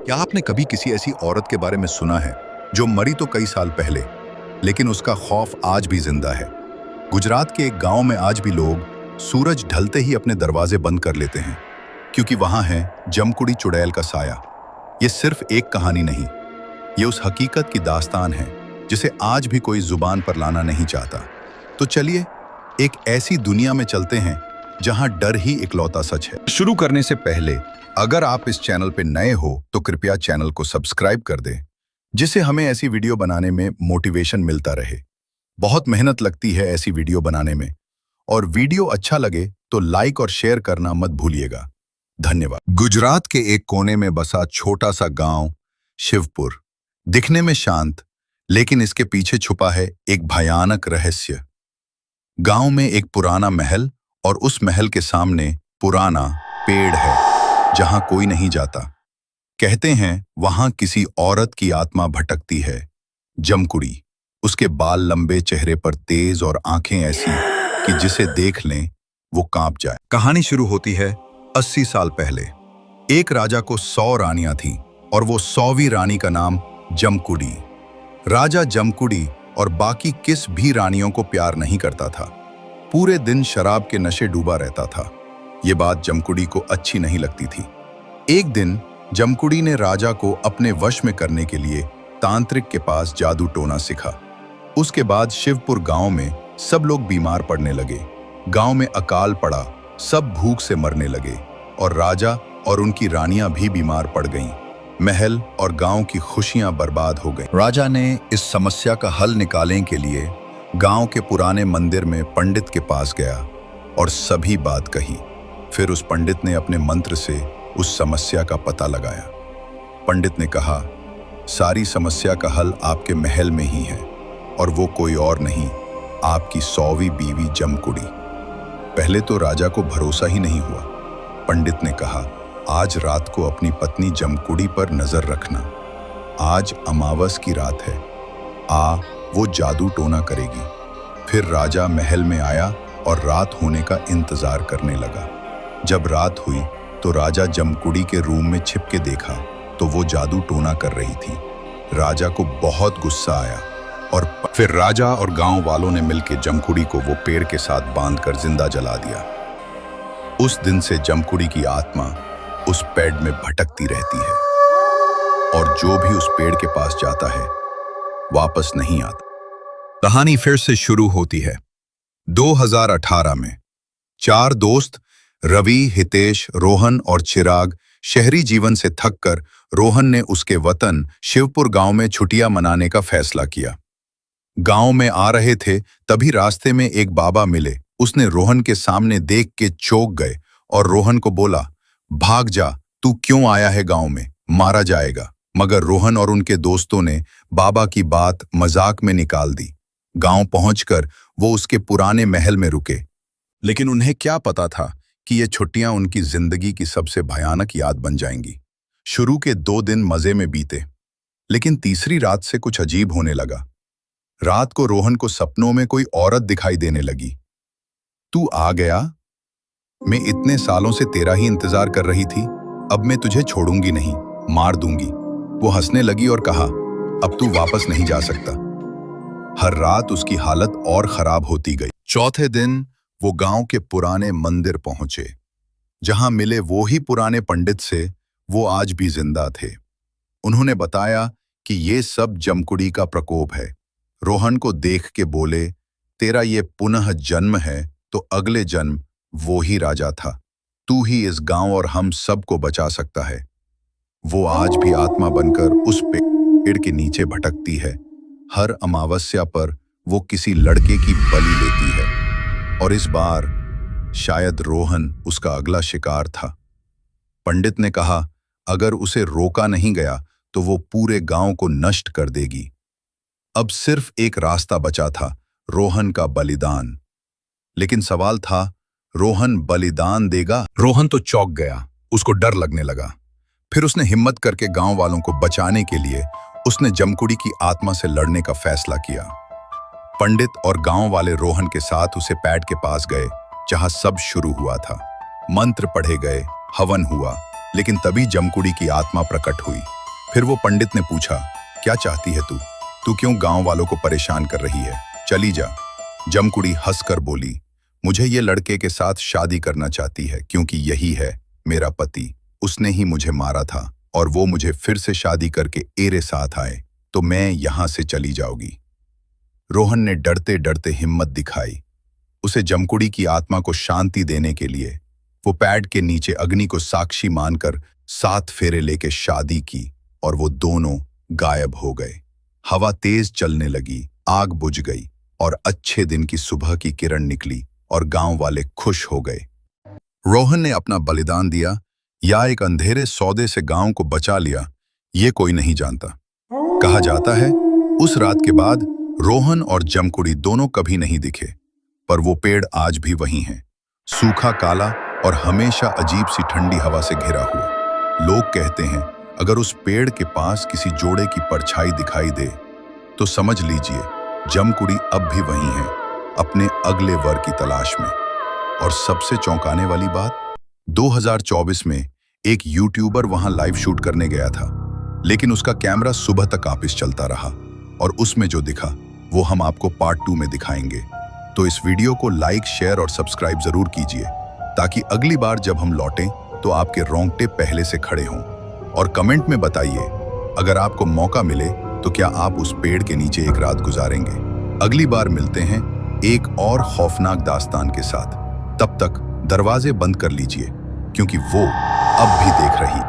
क्या आपने कभी किसी ऐसी औरत के बारे में सुना है जो मरी तो कई साल पहले, लेकिन उसका खौफ आज भी जिंदा है? गुजरात के एक गांव में आज भी लोग सूरज ढलते ही अपने दरवाजे बंद कर लेते हैं, क्योंकि वहां है जमकुड़ी चुड़ैल का साया। ये सिर्फ एक कहानी नहीं, ये उस हकीकत की दास्तान है जिसे आज भी कोई जुबान पर लाना नहीं चाहता। तो चलिए एक ऐसी दुनिया में चलते हैं जहां डर ही इकलौता सच है। शुरू करने से पहले अगर आप इस चैनल पे नए हो तो कृपया चैनल को सब्सक्राइब कर दें, जिससे हमें ऐसी वीडियो बनाने में मोटिवेशन मिलता रहे। बहुत मेहनत लगती है ऐसी वीडियो बनाने में, और वीडियो अच्छा लगे तो लाइक और शेयर करना मत भूलिएगा। धन्यवाद। गुजरात के एक कोने में बसा छोटा सा गांव शिवपुर, दिखने में शांत, लेकिन इसके पीछे छुपा है एक भयानक रहस्य। गांव में एक पुराना महल, और उस महल के सामने पुराना पेड़ है जहां कोई नहीं जाता। कहते हैं वहां किसी औरत की आत्मा भटकती है, जमकुड़ी। उसके बाल लंबे, चेहरे पर तेज और आंखें ऐसी कि जिसे देख लें वो कांप जाए। कहानी शुरू होती है 80 साल पहले। एक राजा को 100 रानियां थीं, और वो 100वीं रानी का नाम जमकुड़ी। राजा जमकुड़ी और बाकी किस भी रानियों को प्यार नहीं करता था। पूरे दिन शराब के नशे डूबा रहता था। ये बात जमकुड़ी को अच्छी नहीं लगती थी। एक दिन जमकुड़ी ने राजा को अपने वश में करने के लिए तांत्रिक के पास जादू टोना सीखा। उसके बाद शिवपुर गांव में सब लोग बीमार पड़ने लगे। गांव में अकाल पड़ा, सब भूख से मरने लगे, और राजा और उनकी रानियां भी बीमार पड़ गईं। महल और गांव की खुशियां बर्बाद हो गईं। राजा ने इस समस्या का हल निकालने के लिए गांव के पुराने मंदिर में पंडित के पास गया और सभी बात कही। फिर उस पंडित ने अपने मंत्र से उस समस्या का पता लगाया। पंडित ने कहा, सारी समस्या का हल आपके महल में ही है, और वो कोई और नहीं, आपकी 100वीं बीवी जमकुड़ी। पहले तो राजा को भरोसा ही नहीं हुआ। पंडित ने कहा, आज रात को अपनी पत्नी जमकुड़ी पर नजर रखना। आज अमावस की रात है, वो जादू टोना करेगी। फिर राजा महल में आया और रात होने का इंतजार करने लगा। जब रात हुई तो राजा जमकुड़ी के रूम में छिप के देखा तो वो जादू टोना कर रही थी। राजा को बहुत गुस्सा आया, और फिर राजा और गांव वालों ने मिलकर जमकुड़ी को वो पेड़ के साथ बांधकर जिंदा जला दिया। उस दिन से जमकुड़ी की आत्मा उस पेड़ में भटकती रहती है, और जो भी उस पेड़ के पास जाता है वापस नहीं आता। कहानी फिर से शुरू होती है 2018 में। 4 दोस्त रवि, हितेश, रोहन और चिराग शहरी जीवन से थककर रोहन ने उसके वतन शिवपुर गांव में छुट्टियां मनाने का फैसला किया। गांव में आ रहे थे तभी रास्ते में एक बाबा मिले। उसने रोहन के सामने देख के चौंक गए और रोहन को बोला, भाग जा, तू क्यों आया है गांव में, मारा जाएगा। मगर रोहन और उनके दोस्तों ने बाबा की बात मजाक में निकाल दी। गांव पहुंचकर वो उसके पुराने महल में रुके, लेकिन उन्हें क्या पता था कि ये छुट्टियां उनकी जिंदगी की सबसे भयानक याद बन जाएंगी। शुरू के 2 दिन मजे में बीते, लेकिन तीसरी रात से कुछ अजीब होने लगा। रात को रोहन को सपनों में कोई औरत दिखाई देने लगी। तू आ गया, मैं इतने सालों से तेरा ही इंतजार कर रही थी, अब मैं तुझे छोड़ूंगी नहीं, मार दूंगी। वो हंसने लगी और कहा, अब तू वापस नहीं जा सकता। हर रात उसकी हालत और खराब होती गई। चौथे दिन वो गांव के पुराने मंदिर पहुंचे, जहां मिले वो ही पुराने पंडित से। वो आज भी जिंदा थे। उन्होंने बताया कि ये सब जमकुड़ी का प्रकोप है। रोहन को देख के बोले, तेरा ये पुनः जन्म है तो अगले जन्म वो ही राजा था। तू ही इस गांव और हम सबको बचा सकता है। वो आज भी आत्मा बनकर उस पेड़ के नीचे भटकती है। हर अमावस्या पर वो किसी लड़के की बलि लेती है, और इस बार शायद रोहन उसका अगला शिकार था। पंडित ने कहा, अगर उसे रोका नहीं गया तो वो पूरे गांव को नष्ट कर देगी। अब सिर्फ एक रास्ता बचा था, रोहन का बलिदान। लेकिन सवाल था, रोहन बलिदान देगा? रोहन तो चौंक गया, उसको डर लगने लगा। फिर उसने हिम्मत करके गांव वालों को बचाने के लिए उसने जमकुड़ी की आत्मा से लड़ने का फैसला किया। पंडित और गांव वाले रोहन के साथ उसे पैड के पास गए, जहां सब शुरू हुआ था। मंत्र पढ़े गए, हवन हुआ, लेकिन तभी जमकुड़ी की आत्मा प्रकट हुई। फिर वो पंडित ने पूछा, क्या चाहती है तू? तू क्यों गांव वालों को परेशान कर रही है? चली जा। जमकुड़ी हंसकर बोली, मुझे ये लड़के के साथ शादी करना चाहती है क्योंकि यही है मेरा पति। उसने ही मुझे मारा था और वो मुझे फिर से शादी करके एरे साथ आए तो मैं यहां से चली जाऊंगी। रोहन ने डरते डरते हिम्मत दिखाई। उसे जमकुड़ी की आत्मा को शांति देने के लिए वो पैड के नीचे अग्नि को साक्षी मानकर 7 फेरे लेके शादी की और वो दोनों गायब हो गए। हवा तेज चलने लगी, आग बुझ गई और अच्छे दिन की सुबह की किरण निकली और गांव वाले खुश हो गए। रोहन ने अपना बलिदान दिया या एक अंधेरे सौदे से गांव को बचा लिया, ये कोई नहीं जानता। कहा जाता है उस रात के बाद रोहन और जमकुड़ी दोनों कभी नहीं दिखे, पर वो पेड़ आज भी वही है, सूखा काला और हमेशा अजीब सी ठंडी हवा से घिरा हुआ। लोग कहते हैं अगर उस पेड़ के पास किसी जोड़े की परछाई दिखाई दे तो समझ लीजिए जमकुड़ी अब भी वही है, अपने अगले वर की तलाश में। और सबसे चौंकाने वाली बात, 2024 में एक यूट्यूबर वहां लाइव शूट करने गया था, लेकिन उसका कैमरा सुबह तक वापस चलता रहा और उसमें जो दिखा वो हम आपको पार्ट 2 में दिखाएंगे। तो इस वीडियो को लाइक, शेयर और सब्सक्राइब जरूर कीजिए ताकि अगली बार जब हम लौटें तो आपके रोंगटे पहले से खड़े हों। और कमेंट में बताइए अगर आपको मौका मिले तो क्या आप उस पेड़ के नीचे एक रात गुजारेंगे। अगली बार मिलते हैं एक और खौफनाक दास्तान के साथ। तब तक दरवाजे बंद कर लीजिए क्योंकि वो अब भी देख रही